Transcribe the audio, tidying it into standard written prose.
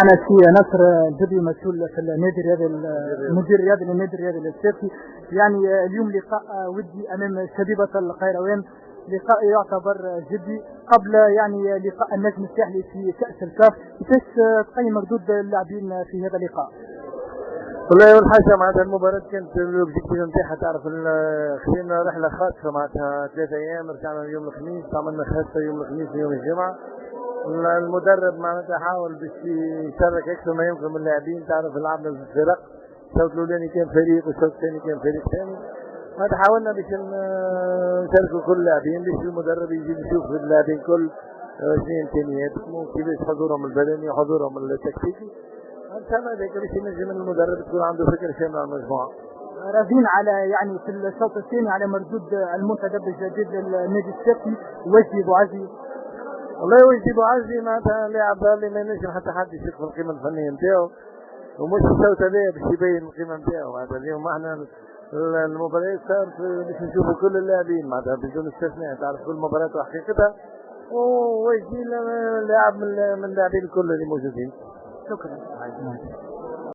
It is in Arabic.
أنا في نصر الجدي مسؤول في النادي الرياضي المدير الرياضي للنادي الرياضي الإسلافي. يعني اليوم لقاء ودي أمام شبيبة القيروان، لقاء يعتبر جدي قبل يعني لقاء النجم الساحلي في كأس الكاف. كيفاش تقيم مردود اللاعبين في هذا اللقاء؟ والله أول حاجة معناتها المباراة كانت الأوبجيكتيف نتاعها تعرف خذينا رحلة خاصة معناتها 3 أيام، رجعنا يوم الخميس، عملنا خاصة يوم الخميس ويوم الجمعة. المدرب معناتها حاول باش يشارك أكثر ما يمكن من اللاعبين، تعرف لعبنا في الفرق، الشوط الأولاني كان فريق والشوط الثاني كان فريق ثاني. معناتها حاولنا باش نشاركوا كل اللاعبين، باش المدرب يجي يشوف اللاعبين كل شنو إمكانياتهم وكيفاش حضورهم البدني وحضورهم التكتيكي. ان شاء الله هذاك باش ينجم المدرب تكون عنده فكره شامله على المجموعه. راضين على يعني في الشوط الثاني على مردود المنتدب الجديد للنادي الساحلي وجدي بوعزي. والله وجدي بوعزي معناتها لاعب اللي ما ينجم حتى حد يشك في القيمه الفنيه نتاعو، ومش الشوط هذايا باش يبين القيمه نتاعو. معناتها اليوم احنا المباريات صارت باش نشوفوا كل اللاعبين معناتها بدون استثناء، تعرف كل مباراه وحقيقتها، ووجدي لاعب من اللاعبين الكل اللي موجودين. شكرا.